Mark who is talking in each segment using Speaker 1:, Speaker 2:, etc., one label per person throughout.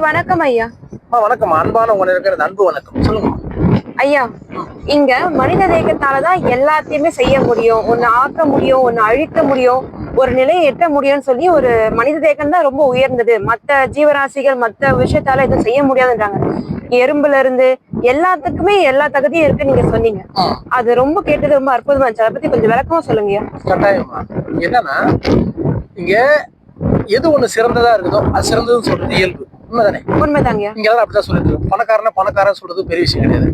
Speaker 1: வணக்கம் ஐயா.
Speaker 2: வணக்கம். அன்பான உணர்வு அன்பு வணக்கம். சொல்லுங்க
Speaker 1: ஐயா. இங்க மனித தேக்கத்தாலதான் எல்லாத்தையுமே செய்ய முடியும், ஒண்ணு ஆக்க முடியும், ஒண்ணு அழிக்க முடியும், ஒரு நிலையை எட்ட முடியும்னு சொல்லி ஒரு மனித தேக்கம் தான் ரொம்ப உயர்ந்தது. மத்த ஜீவராசிகள் மத்த விஷயத்தால எதுவும் செய்ய முடியாதுன்றாங்க. எறும்புல இருந்து எல்லாத்துக்குமே எல்லா தகுதியும் இருக்குன்னு நீங்க சொன்னீங்க. அது ரொம்ப கேட்டது ரொம்ப அற்புதமா இருந்துச்சு. அதை பத்தி கொஞ்சம் விளக்கமா சொல்லுங்க.
Speaker 2: கட்டாயமா. என்னன்னா இங்க எது ஒண்ணு சிறந்ததா இருக்குதோ அது சிறந்ததுன்னு சொல்றது இயல்பு. உண்மைதானே?
Speaker 1: உண்மைதாங்க.
Speaker 2: இங்க எல்லாம் அப்படிதான் சொல்லிட்டு இருக்கோம். பணக்காரன் சொல்றது பெரிய விஷயம் கிடையாது.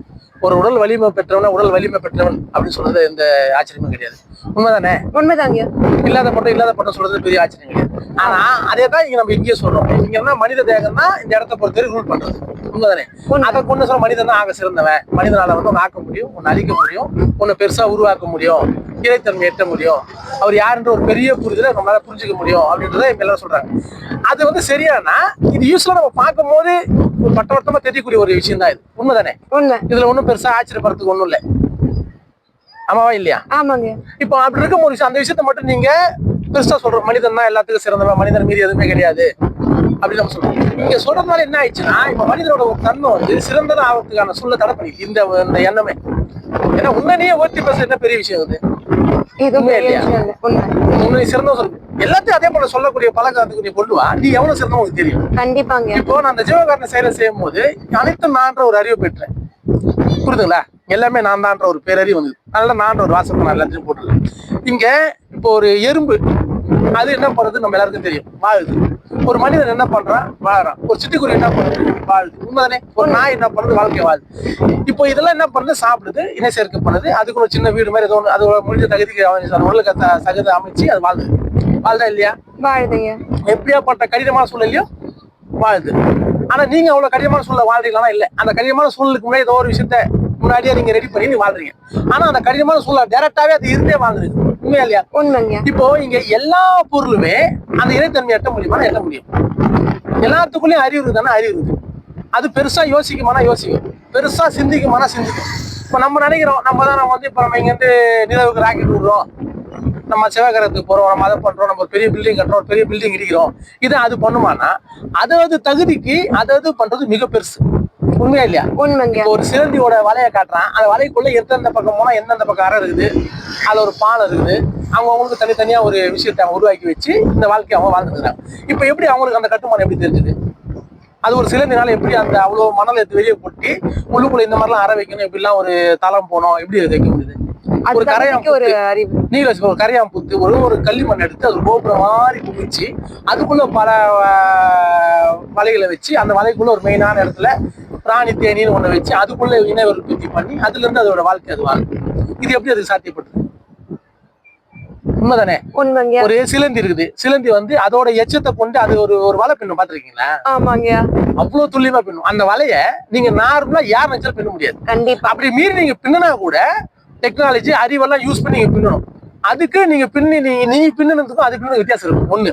Speaker 2: ஒரு உடல் வலிமை பெற்றவன் அப்படின்னு சொல்றது எந்த ஆச்சரியமும் கிடையாது. உண்மைதானே?
Speaker 1: உண்மைதாங்க.
Speaker 2: இல்லாத பட்டம் சொல்றது பெரிய ஆச்சரியம் கிடையாது. ஆனா அதேதான் இங்க நம்ம இங்கேயே சொல்றோம். இங்க என்ன மனித தேகம் தான் இந்த இடத்த பொறுத்தவரை ரூல் பண்றது. உண்மைதானே? அதை கொண்டு சொல்ல மனிதன் தான் ஆக சிறந்தவன். மனிதனால ஒன்னு ஆக்க முடியும், ஒன்னு அழிக்க முடியும், ஒன்னு பெருசா உருவாக்க முடியும், இறைத்தன்மை எட்ட முடியும், அவர் யாருன்ற ஒரு பெரிய புரிதலை நம்மளால புரிஞ்சுக்க முடியும் அப்படின்றத இப்ப எல்லாரும் சொல்றாங்க. அது சரியானா இது யூஸ்வலா நம்ம பார்க்கும் போது பட்டவர்த்தமா தெரியக்கூடிய ஒரு விஷயம் தான் இது. உண்மைதானே?
Speaker 1: உண்மை.
Speaker 2: இதுல ஒன்னும் பெருசா ஆச்சரியப்படுறதுக்கு ஒண்ணும் இல்லை. ஆமாவா இல்லையா?
Speaker 1: ஆமாங்க.
Speaker 2: இப்போ அப்படி இருக்கும் ஒரு விஷயம், அந்த விஷயத்த மட்டும் நீங்க பெருசா சொல்றோம். மனிதன் தான் எல்லாத்துக்கும் சிறந்தவன், மனிதன் மீறி எதுவுமே கிடையாது அப்படின்னு நம்ம சொல்றோம். இங்க சொல்றதுனால என்ன ஆயிடுச்சுன்னா, இப்ப மனிதனோட ஒரு தன்மை சிறந்ததா ஆகிறதுக்கான சூழலை தடை பண்ணி இந்த எண்ணமே. ஏன்னா உண்மையே ஓட்டி பேச என்ன பெரிய விஷயம் அது? உண்மை சிறந்த சொல்லு எல்லாத்தையும் அதே போல சொல்லக்கூடிய பழக்கத்துக்கு நீ கொண்டு வா. நீ எவ்வளவு சிறந்த உங்களுக்கு தெரியும்.
Speaker 1: கண்டிப்பாங்க.
Speaker 2: இப்போ நான் அந்த ஜீவகாரண செயலை செய்யும் போது அனைத்தும் நான்ற ஒரு அறிவு பெற்றேன். புரியுதுங்களா? எல்லாமே நான் தான்ற ஒரு பேரறிவு வந்து அதனால நான் ஒரு வாசத்தை நான் எல்லாத்தையும் போட்டுருக்கேன். இங்க இப்போ ஒரு எறும்பு அது என்ன பண்றது நம்ம எல்லாருக்கும் தெரியும், வாழுது. ஒரு மனிதன் என்ன பண்றான், வாழறான். ஒரு சிட்டுக்குருவி என்ன பண்றது, வாழுது. உண்மைதானே? ஒரு நாய் என்ன பண்றது, வாழ்க்கை வாழுது. இப்போ இதெல்லாம் என்ன பண்ணுது, சாப்பிடுது, இணை சேர்க்கை பண்ணுது, அதுக்கு ஒரு சின்ன வீடு மாதிரி ஏதோ ஒன்று அது முடிஞ்ச தகுதிக்கு உடலுக்கு தகுதி அமைச்சு அது வாழ்தா இல்லையா?
Speaker 1: வாழுதுங்க.
Speaker 2: எப்படியாப்பட்ட கடினமான சூழ்நிலையும் வாழுது. ஆனா நீங்க அவ்வளவு கடினமான சூழ்நிலை வாழ்றீங்களா? இல்ல. அந்த கடினமான சூழலுக்கு முன்னாடி ஏதோ ஒரு விஷயத்த முன்னாடியே நீங்க ரெடி பண்ணி நீ வாழ்றீங்க. ஆனா அந்த கடினமான சூழ்நிலை டைரக்டாவே அது இருந்தே வாழ்ந்துருக்கு. உண்மையா இல்லையா?
Speaker 1: உண்மைங்க.
Speaker 2: இப்போ இங்க எல்லா பொருளுமே அந்த இறைத்தன்மை எட்ட முடியுமா? எட்ட முடியும். எல்லாத்துக்குள்ளயும் அறிவு இருக்குதானே? அறிவு இருக்கு. அது பெருசா யோசிக்குமானா யோசிக்கும், பெருசா சிந்திக்குமானா சிந்திக்கும். இப்ப நம்ம நினைக்கிறோம் நம்ம இப்ப நம்ம இங்க இருந்து நிலவுக்கு ராக்கெட் விடுறோம், நம்ம சிவகிரகத்துக்கு போறோம், நம்ம அதை பண்றோம், நம்ம ஒரு பெரிய பில்டிங் கட்டுறோம், ஒரு பெரிய பில்டிங் இடிக்கிறோம். இதை அது பண்ணுமானா அதாவது தகுதிக்கு அதாவது பண்றது மிக பெருசு. உண்மையா இல்லையா?
Speaker 1: உண்மைங்க.
Speaker 2: ஒரு சிலந்தியோட வலையை காட்டுறான். அந்த வலைக்குள்ள எந்தெந்த பக்கம் போனா எந்தெந்த பக்கம் அறை இருக்குது, அதுல ஒரு பாலம் இருக்குது. அவங்களுக்கு தனித்தனியா ஒரு விஷயத்தை அவங்க உருவாக்கி வச்சு இந்த வாழ்க்கையை அவங்க வாழ்ந்துக்கிறாங்க. இப்ப எப்படி அவங்களுக்கு அந்த கட்டுமானம் எப்படி தெரிஞ்சது? அது ஒரு சிலந்தினால எப்படி அந்த அவ்வளவு மணல் எடுத்து வெளியே கொட்டி உள்ளுக்குள்ள இந்த மாதிரிலாம் அறை வைக்கணும், இப்படிலாம் ஒரு தளம் போனோம், எப்படி வைக்க முடியுது? ஒரு கரையாம் புத்து ஒரு களிமண் எடுத்து அது கோபுரம் மாதிரி குமிச்சு அதுக்குள்ள பல வலைகளை வச்சு அந்த வலைக்குள்ள ஒரு மெயினான இடத்துல ராணி தேனின்னு ஒண்ணு வச்சு அதுக்குள்ள இணை உற்பத்தி பண்ணி அதுல இருந்து அதோட வாழ்க்கை அது வாழ்க்கை. இது எப்படி அதுக்கு சாத்தியப்பட்டது? உண்மைதானே?
Speaker 1: உண்மைங்க.
Speaker 2: ஒரு சிலந்தி இருக்குது. சிலந்தி அதோட எச்சத்தை கொண்டு அது ஒரு வலை பின்னும். பாத்துருக்கீங்களா?
Speaker 1: ஆமாங்க.
Speaker 2: அவ்வளவு துல்லியமா பின்னும். அந்த வலைய நீங்க நார்மலா யார் நினைச்சாலும் பின்ன முடியாது.
Speaker 1: கண்டிப்பா.
Speaker 2: அப்படி மீறி நீங்க பின்னா கூட டெக்னாலஜி அறிவெல்லாம் யூஸ் பண்ணி நீங்க பின்னணும். அதுக்கு நீங்க நீ பின்னதுக்கும் அது பின்ன வித்தியாசம் இருக்கும். ஒண்ணு.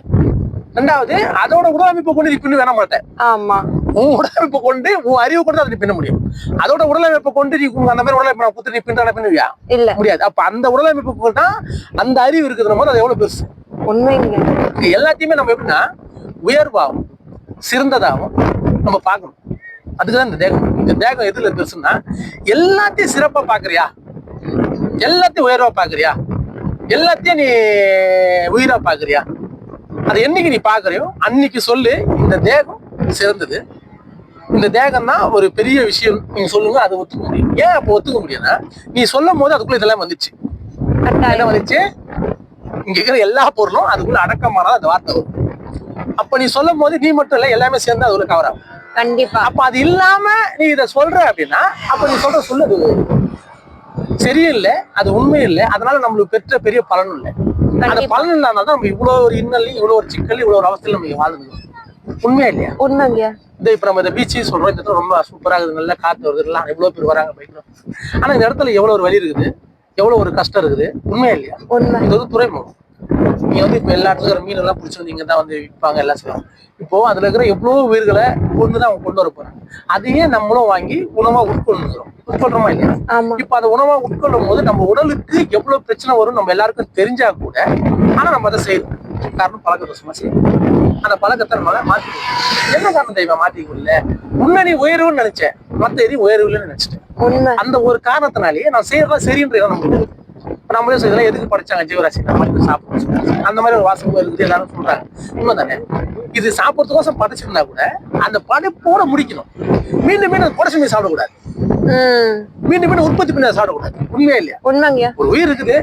Speaker 2: ரெண்டாவது, அதோட உடலமைப்பை கொண்டு நீ பின்னு வேண மாட்டேன்.
Speaker 1: ஆமா.
Speaker 2: உன் உடலமைப்பை கொண்டு உன் அறிவு கொண்டு அதை பின்ன முடியும். அதோட உடலமைப்பை கொண்டு நீ அந்த மாதிரி உடலமைப்பு நான் குத்து நீ பின்னுவியா? இல்ல, முடியாது. அப்ப அந்த உடலமைப்பு தான் அந்த அறிவு இருக்குதுன்னு போது அது எவ்வளவு பெருசு.
Speaker 1: உண்மைங்க.
Speaker 2: எல்லாத்தையுமே நம்ம எப்படின்னா உயர்வாகவும் சிறந்ததாகவும் நம்ம பார்க்கணும். அதுக்குதான் இந்த தேகம் எதுல பெருசுன்னா, எல்லாத்தையும் சிறப்பா பாக்குறியா, எல்லாத்தையும் உயர்வா பாக்குறியா, எல்லாத்தையும் நீ உயிரா பாக்குறியா, அது என்னைக்கு நீ பாக்குறியோ அன்னைக்கு சொல்லு இந்த தேகம் சிறந்தது, இந்த தேகம் தான் ஒரு பெரிய விஷயம் நீங்க சொல்லுங்க. அதை ஒத்துக்க முடியும். ஏன் அப்ப ஒத்துக்க முடியும்னா, நீ சொல்லும் போது அதுக்குள்ள இதெல்லாம் வந்துச்சு. என்ன வந்துச்சு? இங்க இருக்கிற எல்லா பொருளும் அதுக்குள்ள அடக்கமானது அந்த வார்த்தை வரும். அப்ப நீ சொல்லும் போது நீ மட்டும் இல்ல, எல்லாமே சேர்ந்து அதுல கவர் ஆகும்.
Speaker 1: கண்டிப்பா.
Speaker 2: அப்ப அது இல்லாம நீ இதை சொல்ற அப்படின்னா அப்ப நீ சொல்றது சரியில்லை, அது உண்மை இல்லை. அதனால நம்மளுக்கு பெற்ற பெரிய பலனும் இல்லை. அந்த பலன் இல்லாதான் நம்ம இவ்வளவு ஒரு இன்னலையும் இவ்வளவு ஒரு சிக்கல் இவ்வளவு ஒரு அவஸ்தையில நம்ம வாழ்ந்துருக்கோம். உண்மையா இல்லையா?
Speaker 1: உண்மைங்க.
Speaker 2: இப்ப நம்ம இந்த பீச்சு சொல்றோம், இந்த இடத்துல ரொம்ப சூப்பரா இருக்குது, நல்லா காத்து வருது, எல்லாம் எவ்வளவு பேர் வராங்க பைக்ல. ஆனா இந்த இடத்துல எவ்வளவு ஒரு வலி இருக்குது, எவ்வளவு ஒரு கஷ்டம் இருக்குது. உண்மையா இல்லையா? இது ஒரு துறைமுகம். நீங்க இப்ப எல்லா இடத்துல மீன் எல்லாம் பிடிச்சி வந்து இங்கதான் விற்பாங்க, எல்லாம் செய்வாங்க. இப்போ அதுல இருக்கிற எவ்வளவு உயிர்களை கொண்டுதான் அவங்க கொண்டு வர போறாங்க. அதையே நம்மளும் வாங்கி உணவா உட்கொள்றோமா இல்லையா? இப்ப அதை உணவா உட்கொள்ளும் போது நம்ம உடலுக்கு எவ்வளவு பிரச்சனை வரும் நம்ம எல்லாருக்கும் தெரிஞ்சா கூட, ஆனா நம்ம அதை செய்யறோம். காரணம் பழக்க தோஷமா செய்யும். அந்த பழக்கத்தை நம்மளால மாத்திக்கணும். என்ன காரணம் தெய்வம் மாத்திக்க முடியல? முன்னாடி உயர்வுன்னு நினைச்சேன், மத்த எதையும் உயர்வு இல்லைன்னு நினைச்சிட்டேன். அந்த ஒரு காரணத்தினாலேயே நான் செய்யறதா சரின்ற நமக்கு நம்மளே இதெல்லாம் எதுக்கு படிச்சாங்க ஜீவராசி, நம்ம சாப்பிடணும் அந்த மாதிரி ஒரு வாசகம் இருக்குது எல்லாரும் சொல்றாங்க. உண்மைதானே? இது சாப்பிட்றதுக்கோசம் படைச்சிருந்தா கூட அந்த படைப்போட முடிக்கணும். மீண்டும் மீண்டும் படைச்சு மீன் சாப்பிடக்கூடாது, மீண்டும் மீண்டும் உற்பத்தி பண்ணி சாப்பிடக்கூடாது. உண்மையா இல்லையா?
Speaker 1: உண்மைங்க.
Speaker 2: ஒரு உயிர் இருக்குது,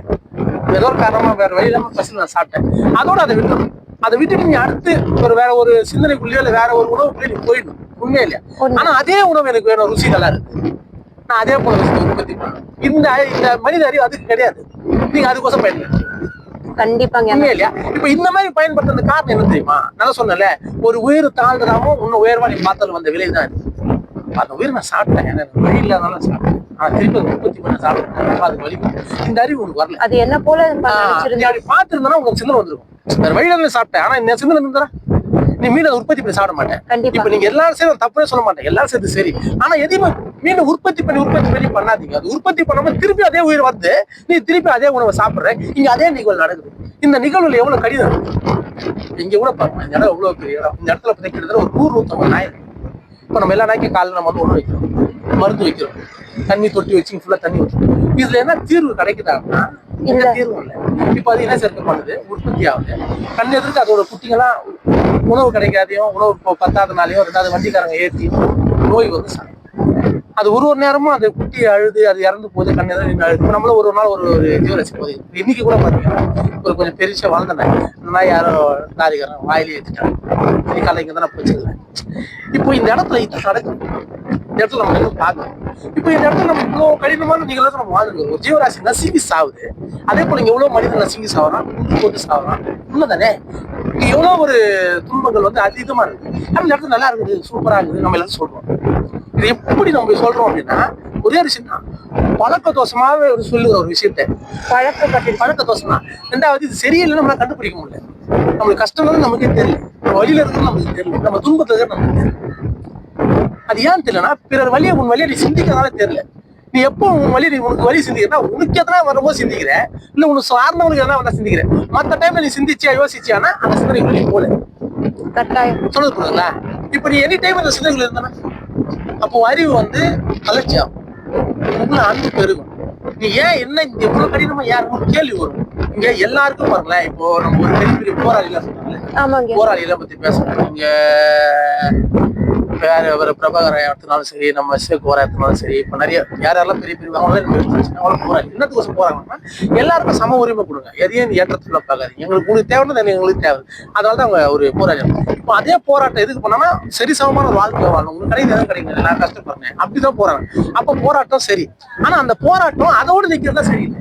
Speaker 2: ஏதோ ஒரு காரணமா வேற வழி இல்லாம பசியில் நான் சாப்பிட்டேன், அதோட அதை விட்டுணும். அதை விட்டுட்டு நீ அடுத்து ஒரு வேற ஒரு சிந்தனைக்குள்ளேயோ இல்ல வேற ஒரு உணவுக்குள்ளேயே நீ போயிடணும். உண்மையா இல்லையா? ஆனா அதே உணவு எனக்கு வேணும், ருசி நல்லா இருக்கு, நான் அதே போல உற்பத்தி பண்ணணும். இந்த மனித அறிவு அதுக்கு கிடையாது. நீங்க அதுக்கோசம் பயன்படுத்த
Speaker 1: கண்டிப்பாங்க.
Speaker 2: உண்மையா இல்லையா? இப்ப இந்த மாதிரி பயன்படுத்துறது காரணம் என்ன தெரியுமா? நான் சொன்னல, ஒரு உயிர் தாழ்ந்ததாமோ இன்னும் உயர்வா நீ பார்த்தது வந்த விலைதான். அந்த உயிர் நான் சாப்பிட்டேன், எனக்கு வழி இல்லாதனால சாப்பிட்டேன், ஆனா திருப்பி உற்பத்தி பண்ண சாப்பிட்டேன், அது வழி. இந்த அறிவு உனக்கு வரல.
Speaker 1: அது என்ன போல
Speaker 2: அப்படி பார்த்திருந்தா உங்களுக்கு சிந்தனை வந்துருக்கும். வேற வழியில சாப்பிட்டேன், ஆனா இந்த சிந்தனை இருந்தா நீ மீன் உற்பத்தி பண்ணி சாப்பிட மாட்டேன். இப்ப நீங்க எல்லாரும் சேர்ந்து தப்புனே சொல்ல மாட்டேன், எல்லாரும் சேர்த்து சரி. ஆனா எதையுமே மீன் உற்பத்தி பண்ணி பண்ணாதீங்க. அது உற்பத்தி பண்ணாம திருப்பி அதே உயிர் வந்து நீ திருப்பி அதே உணவை சாப்பிடுற. இங்க அதே நிகழ்வு நடக்குது. இந்த நிகழ்வுல எவ்வளவு கடிதம் இங்க கூட பாருங்க. இந்த இடம் எவ்வளவு பெரிய இடம். இந்த இடத்துல பத்தி கிட்டத்தட்ட ஒரு 100-150 நாய் இருக்கு. இப்ப நம்ம எல்லா நாய்க்கும் காலையில் நம்ம வந்து உணவு வைக்கிறோம், மருந்து வைக்கிறோம், தண்ணி தொட்டி வச்சு ஃபுல்லா தண்ணி வைக்கிறோம். இதுல என்ன தீர்வு கிடைக்குதாங்கன்னா இந்த தீர்வு இல்லை. இப்ப அது என்ன சேர்க்க பண்ணுது, உற்பத்தி ஆகுது. கண் எதிர்க்கு அதோட குட்டிங்கெல்லாம் உணவு கிடைக்காதையும் உணவு பத்தாதனாலையும் ரெண்டாவது வண்டிக்காரங்க ஏற்றி நோய் வந்து சாப்பிடும். அது ஒரு நேரமும் அந்த குட்டி அழுது அது இறந்து போகுது. கண் எதிர்க்கு அழுது. நம்மளும் ஒரு நாள் ஒரு ஜீவராசி போகுது. இன்னைக்கு கூட பாத்தீங்கன்னா ஒரு கொஞ்சம் பெருசா வளர்ந்த நாய், அந்த நாய் யாரோ லாரிக்காரன் வாயிலே ஏற்றிட்டாங்க. இன்னைக்கு காலைக்கு தான் நான் போச்சுருக்கேன். இப்போ இந்த இடத்துல இது நடக்கும். இந்த இடத்துல நம்ம எதுவும் பார்க்கணும். இப்போ இந்த இடத்துல நம்ம இவ்வளவு கடினமான நிகழ்வு நம்ம வாழ்ந்துருக்கோம். ஒரு ஜீவராசி நசுங்கி சாவுது. அதே போல இங்க எவ்வளவு மனிதன் நசுங்கி சாவறான், போட்டு சாவறான். உண்மைதானே? இங்க எவ்வளவு ஒரு துன்பங்கள் வந்து அதிகமா இருக்கு. ஆனா இந்த இடத்துல நல்லா இருக்குது, சூப்பரா இருக்குது, நம்ம எல்லாரும் சொல்றோம். இது எப்படி நம்ம சொல்றோம் அப்படின்னா ஒரே விஷயம் தான், பழக்க தோஷமாவே ஒரு சொல்லுற ஒரு விஷயத்த பழக்க தோஷம் தான். ரெண்டாவது இது சரியில்லைன்னு நம்மளால கண்டுபிடிக்க முடியல. நம்மளுக்கு கஷ்டம் நமக்கே தெரியல, நம்ம வழியில இருக்கிறது நமக்கு தெரியல, நம்ம துன்பத்துல நமக்கு தெரியல. அது ஏன் தெரியலன்னா பிறர் வழியை உன் வழியை நீ சிந்திக்கிறதுனால தெரியல. நீ எப்போ உன் வழி உனக்கு வழி சிந்திக்கிறா உனக்கு எதனா வரும்போது சிந்திக்கிற, இல்ல உனக்கு சார்ந்தவனுக்கு எதனா வந்தா சிந்திக்கிற. மற்ற டைம்ல நீ சிந்திச்சியா யோசிச்சியானா அந்த சிந்தனைக்குள்ளே போல சொல்லுது புரியுதுங்களா? இப்ப நீ எனி டைம் அந்த சிந்தனைகள் இருந்தானா அப்போ அறிவு வந்து அலட்சியம், உங்களை அன்பு பெருகும். நீ ஏன் என்ன எவ்வளவு கடினமா யாருக்கும் கேள்வி வரும். இங்க எல்லாருக்கும் பாருங்களேன், இப்போ நம்ம ஒரு பெரிய பெரிய போராளிலாம் சொல்றாங்க, போராளிகளை பத்தி பேசுறோம். இங்க வேற ஒரு பிரபாகர எடுத்தினாலும் சரி, நம்ம சேகோரா எடுத்தினாலும் சரி, இப்ப நிறைய யாரெல்லாம் பெரிய பெரிய அவங்களும் போறாங்க. என்னத்துக்கு போறாங்கன்னா எல்லாருக்கும் சம உரிமை கொடுங்க, எதையும் ஏற்றத்துல பார்க்காது. எங்களுக்கு உங்களுக்கு தேவைன்னு எங்களுக்கு தேவை. அதனாலதான் அவங்க ஒரு போராட்டம். இப்போ அதே போராட்டம் எதுக்கு பண்ணாங்கன்னா சரி சமமான ஒரு வாழ்க்கை வாழணும், உங்களுக்கு கிடையாது எதுவும் கிடையாது, நான் கஷ்டப்படுறேன் அப்படிதான் போறாங்க. அப்ப போராட்டம் சரி, ஆனா அந்த போராட்டம் அதோடு நிக்கிறதா சரியில்லை.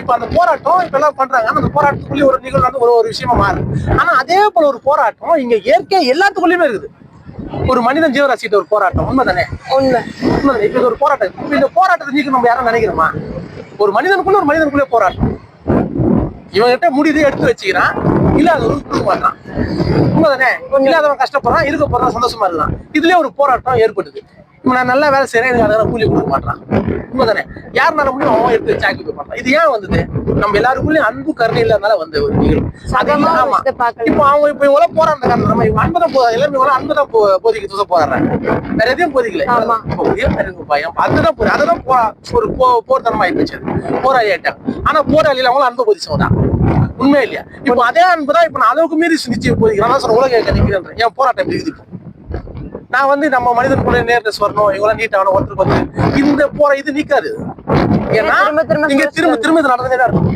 Speaker 2: இப்ப அந்த போராட்டம் இப்ப எல்லாம் பண்றாங்க, அந்த போராட்டத்துக்குள்ளே ஒரு நிகழ்வு வந்து ஒரு விஷயமா மாறுது. ஆனா அதே போல ஒரு போராட்டம் இங்க இயற்கை எல்லாத்துக்குள்ளயுமே இருக்குது. ஒரு மனிதன் ஜீவராசிட்ட ஒரு போராட்டம். உண்மைதானே? உண்மை. இப்ப ஒரு போராட்டம். இப்ப இந்த போராட்டத்தை நீக்க நம்ம யாரும் நினைக்கிறோமா? ஒரு மனிதனுக்குள்ளே போராட்டம். இவங்கிட்ட முடியுது எடுத்து வச்சுக்கிறான், இல்ல அது கொடுக்க மாட்டான். உண்மைதானே? இல்லாதவன் கஷ்டப்படுறான், இருக்க போறான் சந்தோஷமா இருக்கான். இதுலயே ஒரு போராட்டம் ஏற்படுது. இப்ப நான் நல்லா வேலை செய்யறேன், எனக்கு அதனால கூலி கொடுக்க மாட்டான். உண்மைதானே? யாருனால முடியும் அவன் எடுத்து வச்சு ஆக்கி மாட்டான். இது ஏன் வந்தது? நம்ம எல்லாருக்குள்ளயும் அன்பு கருணை இல்லாதனால வந்த ஒரு நிகழ்வு. ஆமா. இப்ப அவங்க இப்ப இவ்வளவு போராடுற காரணம் நம்ம இவங்க அன்புதான் எல்லாமே இவ்வளவு அன்புதான் போதிக்க போறாங்க, வேற எதையும் போதிக்கல. பயம் அதுதான் அததான் ஒரு போர்த்தனமா ஆயிடுச்சு, போராளி ஆயிட்டாங்க. ஆனா போராளியில அவங்களும் அன்பை போதிச்சவங்க தான். உண்மை இல்லையா? இப்ப அதே அன்புதான் இப்ப நான் அளவுக்கு மீறி நிச்சயம் போதிக்கிறேன். சொல்ற உலக நிக்கிறேன், என் போராட்டம் இருக்குது. நான் வந்து நம்ம மனிதனுக்குள்ள நேர்னஸ் வரணும், இவங்களாம் நீட்டாகணும், ஒருத்தருக்கு வந்து இந்த இது நிக்காது. ஏன்னா நீங்க திரும்ப திரும்ப இது நடந்துட்டே தான் இருக்கும்.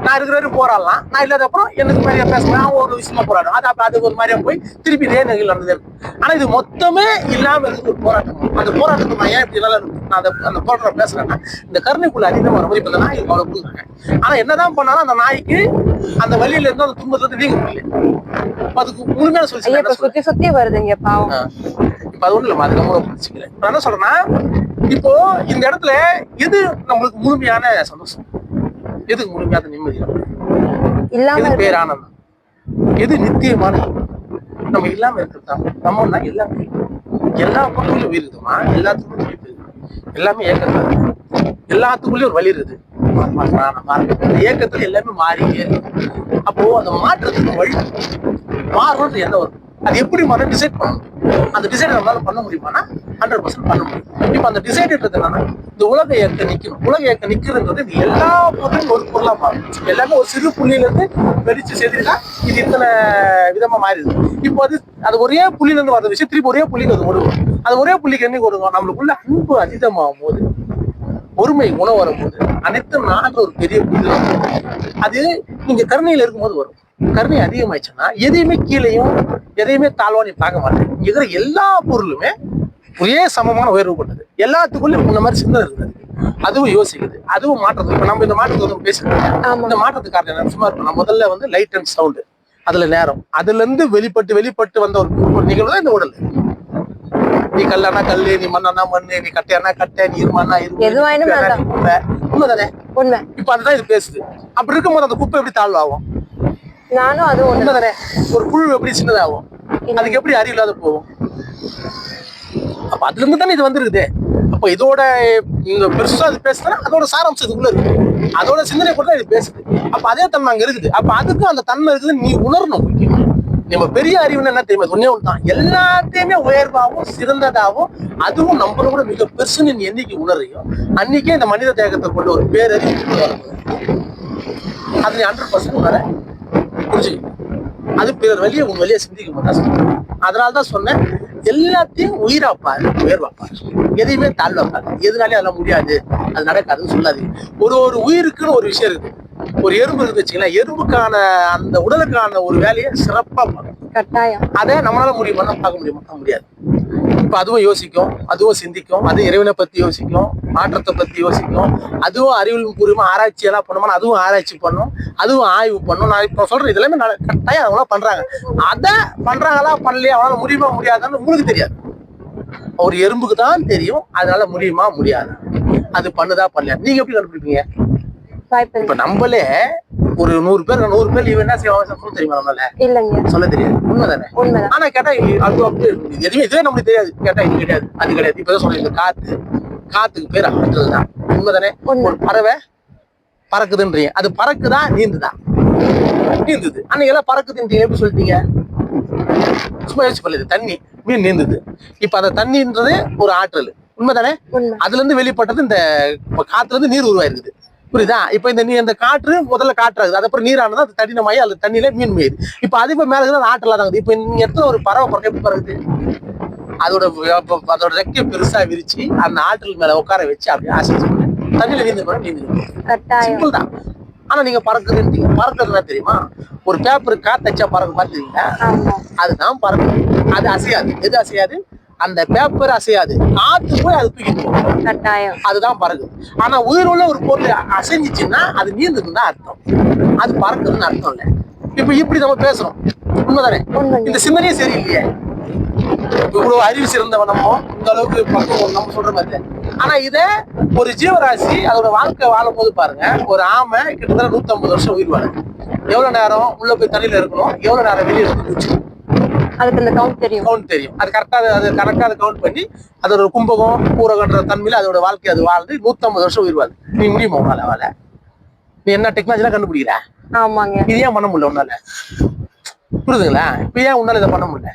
Speaker 2: நான் இருக்கிற வரைக்கும் போராடலாம், நான் இல்லாத அப்புறம் எனக்கு மாதிரியா பேசுறேன், அவன் ஒரு விஷயமா போராடும், அது ஒரு மாதிரியா போய் திருப்பி இதே நிகழ்வு நடந்ததே இருக்கும். ஆனா இது மொத்தமே இல்லாம இருக்கு ஒரு போராட்டம். அந்த போராட்டத்தை நான் ஏன் இப்படி நான் அந்த போராட்டம் பேசுறேன்னா இந்த கருணைக்குள்ள அதிகமா வர மாதிரி இப்ப நாய் அவ்வளவு கொடுக்குறாங்க. ஆனா என்னதான் பண்ணாலும் அந்த நாய்க்கு அந்த வழியில இருந்து அந்த துன்பத்தை நீங்க முடியல. அதுக்கு முழுமையான
Speaker 1: சொல்லி சுத்தி வருதுங்க பாவம்.
Speaker 2: இப்ப அது ஒண்ணு இல்ல, அதுக்கப்புறம் புரிச்சுக்கிறேன். நான் என்ன சொல்றேன்னா இப்போ இந்த இடத்துல எது நம்மளுக்கு முழுமையான சந்தோஷம், எது முழுமையான நிம்மதி, எது பேரானந்தம், எது நித்தியமான நம்ம இல்லாம இருக்கிறதா? நம்ம எல்லாமே எல்லா பொருளும் உயிர் இருக்குமா, எல்லாத்துக்கும் உயிர் இருக்கு, எல்லாமே ஏக்கத்துல எல்லாத்துக்குள்ளயும் ஒரு வழி இருக்குது. ஏக்கத்துல எல்லாமே மாறிங்க. அப்போ அந்த மாற்றத்துக்கு வழி மாறணும்னு என்ன வரும், அது எப்படி மாறும் டிசைட் பண்ணணும். அந்த டிசைட் நம்மளால பண்ண முடியுமானா 100% பண்ண முடியும். இப்ப அந்த டிசைடுன்றது என்னன்னா, இந்த உலக இயக்க நிக்கணும். உலக இயக்க நிக்கிறதுன்றது இது எல்லா பொருளும் ஒரு பொருளா மாறும். எல்லாமே ஒரு சிறு புள்ளியில இருந்து வெடிச்சு செதுனா இது இத்தனை விதமா மாறிடுது. இப்போ அது ஒரே புள்ளியில இருந்து வர விஷயம் திருப்பி ஒரே புள்ளிக்கு அது ஒடுங்கும். அது ஒரே புள்ளிக்கு என்ன கொடுக்கும், நம்மளுக்குள்ள அன்பு அதிகமாகும் போது, ஒருமை உணவு வரும்போது, அனைத்து நாடு ஒரு பெரிய புள்ளி. அது நீங்க கருணையில இருக்கும்போது வரும். கருணை அதிகமாயிடுச்சுன்னா எதையுமே கீழையும் எதையுமே தாழ்வா நீ பார்க்க மாட்டேன். இருக்கிற எல்லா பொருளுமே ஒரே சமமான உயர்வு பண்ணது. எல்லாத்துக்குள்ளயும் இந்த மாதிரி சிந்தனை இருக்குது. அதுவும் யோசிக்குது, அதுவும் மாற்றத்துக்கு. இப்ப நம்ம இந்த மாற்றத்தை வந்து பேசுறோம். இந்த மாற்றத்துக்கு காரணம் என்ன? சும்மா இருக்கும். நான் முதல்ல வந்து லைட் அண்ட் சவுண்டு, அதுல நேரம், அதுல இருந்து வெளிப்பட்டு வந்த ஒரு நிகழ்வு தான் இந்த உடல். நீ கல்லானா கல்லு, நீ மண்ணானா மண்ணு, நீ கட்டையானா கட்டை, நீ இருமானா உண்மைதானே?
Speaker 1: உண்மை.
Speaker 2: இப்ப அதுதான் இது பேசுது. அப்படி இருக்கும்போது அந்த குப்பை எப்படி தாழ்வாகும்?
Speaker 1: நானும் அது
Speaker 2: உண்மைதானே? ஒரு புழு எப்படி சின்னதாகும்? அதுக்கு எப்படி அறிவு இல்லாத போகும்? அப்ப அதுல இருந்து தானே இது வந்துருக்குது. அப்ப இதோட நீங்க பெருசா அது பேசுனா அதோட சாராம்சம் இதுக்குள்ள இருக்கு. அதோட சிந்தனை கூட இது பேசுது. அப்ப அதே தன்மை அங்க இருக்குது. அப்ப அதுக்கும் அந்த தன்மை இருக்குது, நீ உணரணும். நம்ம பெரிய அறிவுன்னு என்ன தெரியுமா? ஒன்னே ஒண்ணுதான், எல்லாத்தையுமே உயர்வாகவும் சிறந்ததாகவும் அதுவும் நம்மள கூட மிக பெருசுன்னு நீ என்னைக்கு உணர்றியோ அன்னைக்கே இந்த மனித தேகத்தை கொண்டு ஒரு பேரறிவு அது நீ 100% உணர புரிஞ்சுக்கணும். அது பிறர் வழியை உன் வழியை சிந்திக்கும் போது தான் சொல்றேன். அதனாலதான் சொன்னேன், எல்லாத்தையும் உயிராப்பாரு, உயர்வாப்பாரு, எதையுமே தாழ்வாப்பாரு. எதுனாலே அதெல்லாம் முடியாது, அது நடக்காதுன்னு சொல்லாதீங்க. ஒரு உயிருக்குன்னு ஒரு விஷயம் இருக்கு. ஒரு எறும்பு இருக்கு வச்சுங்களேன், எறும்புக்கான அந்த உடலுக்கான ஒரு வேலையை சிறப்பா பண்ணும்.
Speaker 1: கட்டாயம்.
Speaker 2: அதை நம்மளால முடியுமா? பார்க்க முடியுமா? முடியாது. இப்ப அதுவும் யோசிக்கும், அதுவும் சிந்திக்கும், அது இறைவனை பத்தி யோசிக்கும், மாற்றத்தை பத்தி யோசிக்கும், அதுவும் அறிவியல் பூர்வமா ஆராய்ச்சி எல்லாம் பண்ணுமா, அதுவும் ஆராய்ச்சி பண்ணும், அதுவும் ஆய்வு பண்ணும். நான் இப்ப சொல்றேன், இதெல்லாமே கட்டாயம் அவங்களாம் பண்றாங்க. அதை பண்றாங்களா பண்ணலையா, அவனால முடியுமா முடியாதான்னு உங்களுக்கு தெரியாது. ஒரு எறும்புக்கு தான் தெரியும் அதனால முடியுமா முடியாது, அது பண்ணுதா பண்ணலையா. நீங்க எப்படி கண்டுபிடிப்பீங்க? இப்ப நம்மளே ஒரு 100 பேர் இவன் என்ன செய்வாங்க தெரியுமா? நம்மளால இல்லைங்க சொல்ல தெரியாது. உண்மைதானே? ஆனா கேட்டா அது எதுவுமே இதுவே நம்மளுக்கு தெரியாது. கேட்டா இது கிடையாது, அது கிடையாது. இப்பதான் சொல்றீங்க, காத்துக்கு பேர் ஆற்றல் தான். உண்மைதானே? ஒரு பறவை பறக்குதுன்றீங்க, அது பறக்குதா நீந்துதா? நீந்துது. அன்னைக்கு எல்லாம் பறக்குதுன்றீங்க, எப்படி சொல்லிட்டீங்க? சும்மா யோசிச்சு பண்ணுது. தண்ணி, மீன் நீந்துது. இப்ப அந்த தண்ணின்றது ஒரு ஆற்றல். உண்மைதானே? அதுல இருந்து வெளிப்பட்டது இந்த காத்துல இருந்து நீர் உருவாயிருக்குது. புரியுதா? இப்ப இந்த காற்று முதல்ல காற்றாகுது, அதுக்கப்புறம் நீரானது அது தடினமாயி அது தண்ணியில மீன் மேயுது. இப்ப அது இப்ப மேல இருக்குது, ஆற்றலா தாங்குது. இப்ப நீங்க இடத்துல ஒரு பறவை பறக்க எப்படி பறக்குது? அதோட ரெக்கையை பெருசா விரிச்சு அந்த ஆற்றல் மேல உட்கார வச்சு அப்படியே ஆசிச்சு தண்ணியில நீந்து தான். ஆனா நீங்க பறக்குதுன்றீங்க. பறக்குறதுனா தெரியுமா? ஒரு பேப்பர் காத்தச்சா பறக்க பாத்துறீங்க, அதுதான் பறக்கும். அது அசையாது. எது அசையாது? அந்த பேப்பர் அசையாது, காத்து போய் அது தூக்கிட்டு போகும். கட்டாயம். அதுதான் பறக்குது. ஆனா உயிர் உள்ள ஒரு பொருள் அசைஞ்சிச்சுன்னா அது நீந்துன்னு தான் அர்த்தம், அது பறக்குதுன்னு அர்த்தம் இல்லை. இப்ப இப்படி நம்ம பேசுறோம். உண்மைதானே? இந்த சிந்தனையே சரியில்லையே. இவ்வளவு அறிவு சிறந்தவன் நம்ம இந்த அளவுக்கு பக்கம் நம்ம சொல்ற மாதிரி. ஆனா இத ஒரு ஜீவராசி அதோட வாழ்க்கை வாழும் போது பாருங்க, ஒரு ஆமை கிட்டத்தட்ட 150 வருஷம் உயிர் வாழும். எவ்வளவு நேரம் உள்ள போய் தண்ணியில இருக்கணும், எவ்வளவு நேரம் வெளியே இருக்கு, அதுக்கு அந்த கவுண்ட் தெரியும். அது கரெக்டா அதை கவுண்ட் பண்ணி அதோட கும்பகம் பூரகன்ற தன்மையில அதோட வாழ்க்கை அது வாழ்ந்து 150 வருஷம் உயிர் வாழுது. நீ முடியுமா உன்னால? வாழ நீ என்ன டெக்னாலஜி கண்டுபிடிக்கிற? ஆமாங்க. இது ஏன் பண்ண முடியல உன்னால? புரியுதுங்களா? இப்ப ஏன் உன்னால இதை பண்ண முடியல?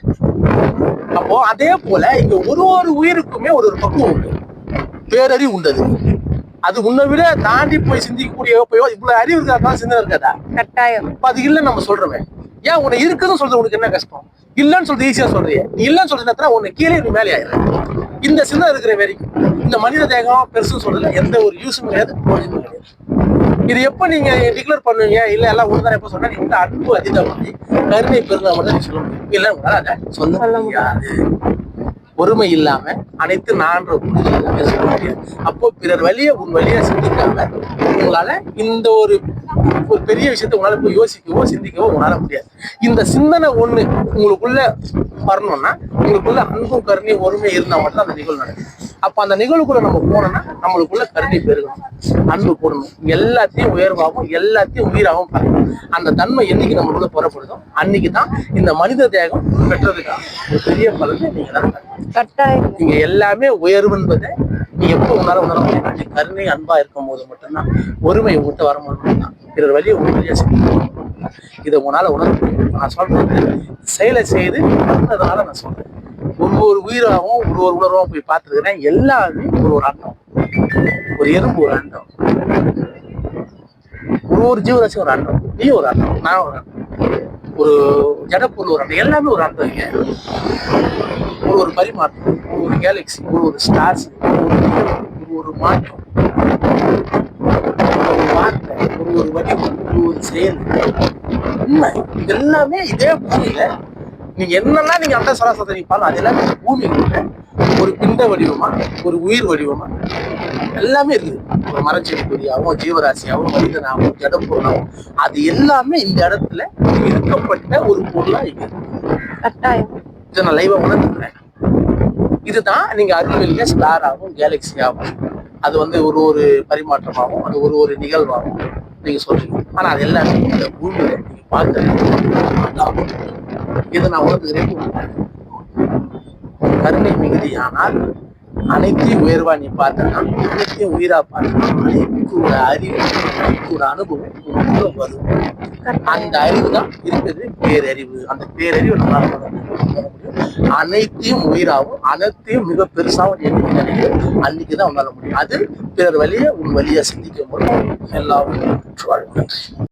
Speaker 2: அப்போ அதே போல இங்க ஒரு உயிருக்குமே ஒரு பக்குவம் உண்டு, பேரறிவு உண்டது. அது உன்னை விட தாண்டி போய் சிந்திக்கக்கூடிய இவ்வளவு அறிவு இருக்காதான் சிந்தனை இருக்காதா? கட்டாயம். அது இல்லைன்னு நம்ம சொல்றோமே. ஏன் உன்னை இருக்குதுன்னு சொல்றது உனக்கு என்ன கஷ்டம்? இல்லன்னு சொல்றது ஈஸியா சொல்றீங்க. நீ இல்லன்னு சொல்றதுனா உன்னை கீழே நீ மேலே ஆயிடுற. இந்த சிந்தனை இருக்கிற வரைக்கும் இந்த மனித தேகம் பெருசுன்னு சொல்றதுல எந்த ஒரு யூஸும் கிடையாது, பிரயோஜனமும் கிடையாது. இது எப்ப நீங்க டிக்ளேர் பண்ணுவீங்க? இல்ல எல்லாம் ஒண்ணுதான் எப்ப சொன்னா, நீங்க அன்பு அதிகமாகி கருணை பெருந்தா மட்டும் நீ சொல்ல முடியும். இல்ல உங்களால அதை சொல்ல முடியாது. பொறுமை இல்லாம அனைத்து நான்ற எல்லாமே சொல்ல முடியாது. அப்போ பிறர் வழியை உன் வழியை சிந்திக்காம உங்களால இந்த ஒரு பெரிய விஷயத்த உங்களால போய் யோசிக்கவோ சிந்திக்கவோ உங்களால முடியாது. இந்த சிந்தனை ஒண்ணு உங்களுக்குள்ள வரணும்னா உங்களுக்குள்ள அன்பும் கருணையும் ஒருமை இருந்தா மட்டும் அந்த நிகழ்வு நடக்கும். அப்ப அந்த நிகழ்வுக்குள்ள நம்ம போனோம்னா நம்மளுக்குள்ள கருணை பெருகணும், அன்பு போடணும், எல்லாத்தையும் உயர்வாகவும் எல்லாத்தையும் உயிராகவும் பார்க்கணும். அந்த தன்மை என்னைக்கு நம்மளுக்குள்ள புறப்படுதோ அன்னைக்குதான் இந்த மனித தேகம் பெற்றதுக்காக ஒரு பெரிய பலனை நீங்க தான். நீங்க எல்லாமே உயர்வு என்பதை நீ எப்போ உன்னால உணர முடியும்? நீ கருணை அன்பா இருக்கும் போது மட்டும்தான், ஒருமை உங்ககிட்ட வரும்போது மட்டும்தான், பிறர் வழியை ஒரு வழியா செய்யும் இதை உன்னால உணர முடியும். நான் சொல்றது செயலை செய்து உணர்ந்ததுனால நான் சொல்றேன். ஒவ்வொரு உயிராகவும் ஒரு உணர்வாகவும் போய் பார்த்துருக்கிறேன். எல்லாமே ஒரு அண்டம், ஒரு எறும்பு ஒரு அண்டம், ஒரு ஜீவராசி ஒரு அண்டம், நீ ஒரு அண்டம், நான் ஒரு அண்டம், ஒரு ஜடப்பொருள் ஒரு அண்டம், எல்லாமே ஒரு அண்டம். இங்க ஒரு பரிமாற்றம், ஒரு கேலக்சி, ஒரு ஸ்டார்ஸ், ஒரு மாற்றம், ஒரு வார்த்தை, ஒரு வடிவம், ஒரு செயல், உண்மை. எல்லாமே இதே பூமியில நீங்க என்னெல்லாம் நீங்க அந்த சராசரத்தை நீங்க பாருங்க, அது எல்லாமே பூமியில ஒரு பிண்ட வடிவமா, ஒரு உயிர் வடிவமா எல்லாமே இருக்குது. ஒரு மரச்செடி கொடியாகவும், ஜீவராசியாகவும், மனிதனாகவும், ஜடப்பொருளாகவும், அது எல்லாமே இந்த இடத்துல இருக்கப்பட்ட ஒரு பொருளா இருக்கு. இதை நான் லைவா உணர்ந்துக்கிறேன். இதுதான் நீங்க அறிவியல்ல ஸ்டார் ஆகும், கேலக்சி ஆகும், அது ஒரு பரிமாற்றமாகவும், அது ஒரு நிகழ்வாகவும் நீங்க சொல்றீங்க. ஆனா அது எல்லாமே இந்த பூமியில நீங்க பார்க்கறது. இதை நான் உணர்ந்துக்கிறேன். கருணை மிகுதியானால் அனைத்தையும் உயர்வா நீ பார்த்தனா, அனைத்தையும் உயிரா பார்த்தனா, அனைத்தோட அறிவு, அனைத்தோட அனுபவம் உனக்குள்ள வரும். அந்த அறிவு தான் இருக்குது பேரறிவு. அந்த பேரறிவு நம்மளால முடியும். அனைத்தையும் உயிராகவும், அனைத்தையும் மிக பெருசாகவும் என்னைக்கு நினைக்கிறோம் அன்னைக்குதான் உன்னால முடியும். அது பிறர் வழியை உன் வழியா சிந்திக்கும் போது எல்லாரும் வாழ்க்கை.